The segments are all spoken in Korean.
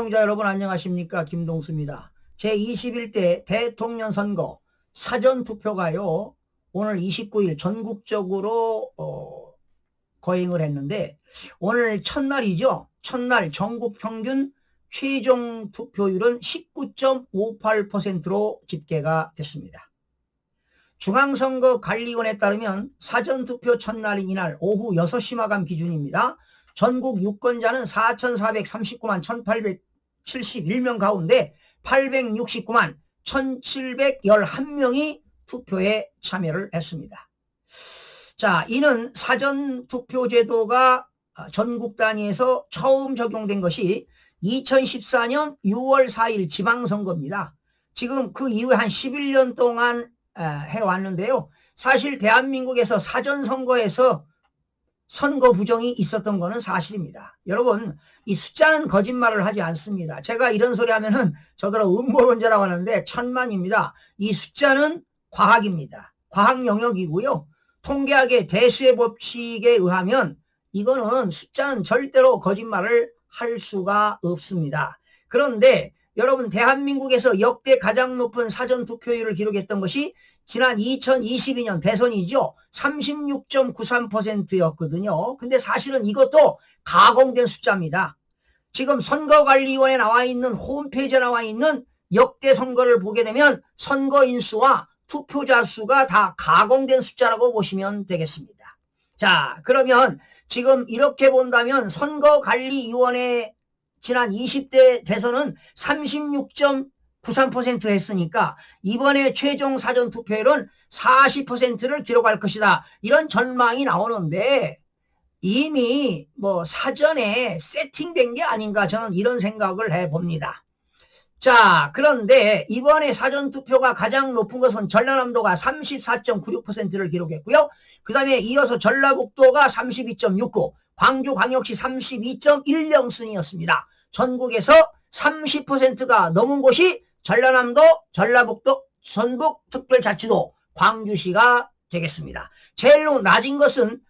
시청자 여러분 안녕하십니까? 김동수입니다. 제21대 대통령 선거 사전투표가요 오늘 29일 전국적으로 거행을 했는데 오늘 첫날이죠. 첫날 전국 평균 최종 투표율은 19.58%로 집계가 됐습니다. 중앙선거관리원에 따르면 사전투표 첫날인 이날 오후 6시 마감 기준입니다. 전국 유권자는 4,439만 1,871명 가운데 869만 1,711명이 투표에 참여를 했습니다. 자, 이는 사전투표 제도가 전국 단위에서 처음 적용된 것이 2014년 6월 4일 지방선거입니다. 지금 그 이후에 한 11년 동안 해왔는데요. 사실 대한민국에서 사전선거에서 선거 부정이 있었던 거는 사실입니다. 여러분, 이 숫자는 거짓말을 하지 않습니다. 제가 이런 소리 하면은 저더러 음모론자라고 하는데 천만입니다. 이 숫자는 과학입니다. 과학 영역이고요. 통계학의 대수의 법칙에 의하면 이거는 숫자는 절대로 거짓말을 할 수가 없습니다. 그런데 여러분, 대한민국에서 역대 가장 높은 사전투표율을 기록했던 것이 지난 2022년 대선이죠. 36.93%였거든요. 근데 사실은 이것도 가공된 숫자입니다. 지금 선거관리위원회에 나와 있는 홈페이지에 나와 있는 역대 선거를 보게 되면 선거 인수와 투표자 수가 다 가공된 숫자라고 보시면 되겠습니다. 자, 그러면 지금 이렇게 본다면 선거관리위원회 지난 20대 대선은 36.93% 했으니까 이번에 최종 사전투표율은 40%를 기록할 것이다. 이런 전망이 나오는데 이미 뭐 사전에 세팅된 게 아닌가 저는 이런 생각을 해봅니다. 자, 그런데 이번에 사전투표가 가장 높은 것은 전라남도가 34.96%를 기록했고요. 그 다음에 이어서 전라북도가 32.69%, 광주광역시 32.10 순이었습니다. 전국에서 30%가 넘은 곳이 전라남도, 전라북도, 전북특별자치도, 광주시가 되겠습니다. 제일 낮은 것은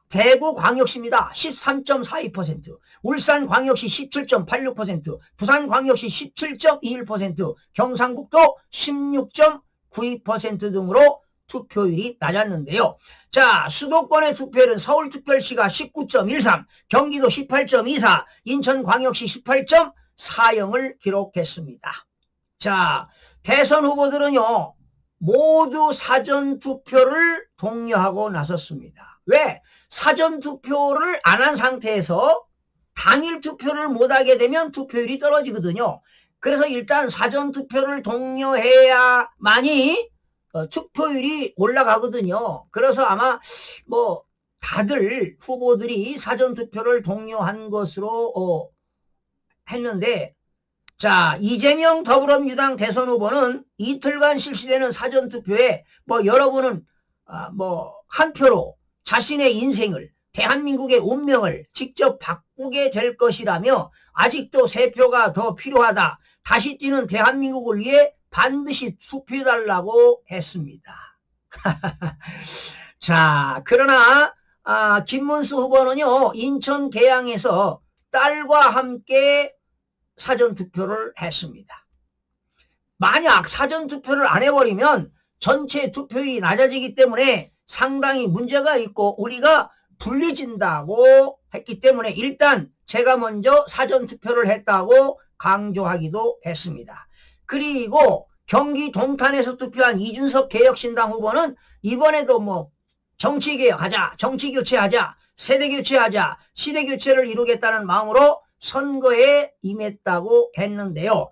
대구광역시입니다. 13.42%, 울산광역시 17.86%, 부산광역시 17.21%, 경상북도 16.92% 등으로 투표율이 낮았는데요. 자, 수도권의 투표율은 서울특별시가 19.13, 경기도 18.24, 인천광역시 18.40을 기록했습니다. 자, 대선 후보들은요 모두 사전투표를 독려하고 나섰습니다. 왜? 사전투표를 안 한 상태에서 당일 투표를 못하게 되면 투표율이 떨어지거든요. 그래서 일단 사전투표를 독려해야만이 투표율이 올라가거든요. 그래서 아마 뭐 다들 후보들이 사전투표를 독려한 것으로 했는데, 자, 이재명 더불어민주당 대선 후보는 이틀간 실시되는 사전투표에 뭐 여러분은 한 표로 자신의 인생을, 대한민국의 운명을 직접 바꾸게 될 것이라며 아직도 3표가 더 필요하다. 다시 뛰는 대한민국을 위해 반드시 투표해달라고 했습니다. 자, 그러나 김문수 후보는요 인천 계양에서 딸과 함께 사전투표를 했습니다. 만약 사전투표를 안 해버리면 전체 투표율이 낮아지기 때문에 상당히 문제가 있고 우리가 불리진다고 했기 때문에 일단 제가 먼저 사전투표를 했다고 강조하기도 했습니다. 그리고 경기 동탄에서 투표한 이준석 개혁신당 후보는 이번에도 뭐 정치개혁하자, 정치교체하자, 세대교체하자, 시대교체를 이루겠다는 마음으로 선거에 임했다고 했는데요.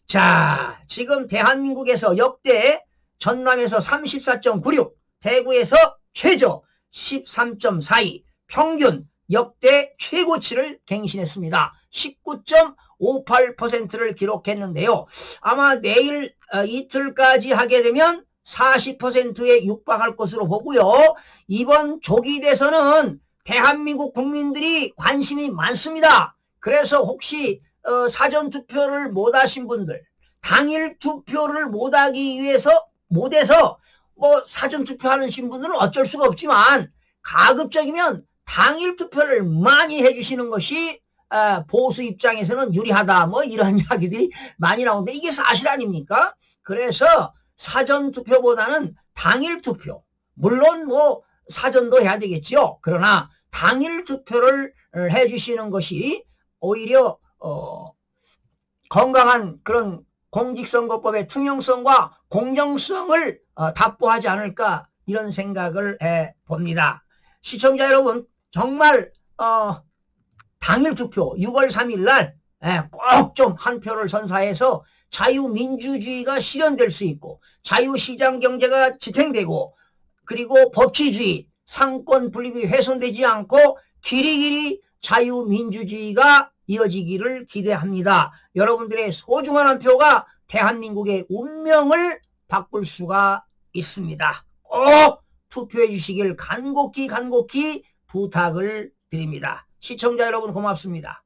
자, 지금 대한민국에서 역대 전남에서 34.96, 대구에서 최저 13.42, 평균 역대 최고치를 갱신했습니다. 19.58%를 기록했는데요. 아마 내일 이틀까지 하게 되면 40%에 육박할 것으로 보고요. 이번 조기 대선은 대한민국 국민들이 관심이 많습니다. 그래서 혹시 사전투표를 못하신 분들, 당일 투표를 못하기 위해서 못해서 뭐 사전투표하는 분들은 어쩔 수가 없지만 가급적이면 당일 투표를 많이 해주시는 것이 보수 입장에서는 유리하다 뭐 이런 이야기들이 많이 나오는데 이게 사실 아닙니까? 그래서 사전 투표보다는 당일 투표, 물론 뭐 사전도 해야 되겠죠. 그러나 당일 투표를 해주시는 것이 오히려 건강한 그런 공직선거법의 투명성과 공정성을 답보하지 않을까 이런 생각을 해봅니다. 시청자 여러분, 정말 당일 투표 6월 3일 날 꼭 좀 한 표를 선사해서 자유민주주의가 실현될 수 있고 자유시장경제가 지탱되고 그리고 법치주의, 상권 분립이 훼손되지 않고 길이길이 자유민주주의가 이어지기를 기대합니다. 여러분들의 소중한 한 표가 대한민국의 운명을 바꿀 수가 있습니다. 꼭 투표해 주시길 간곡히 부탁을 드립니다. 시청자 여러분 고맙습니다.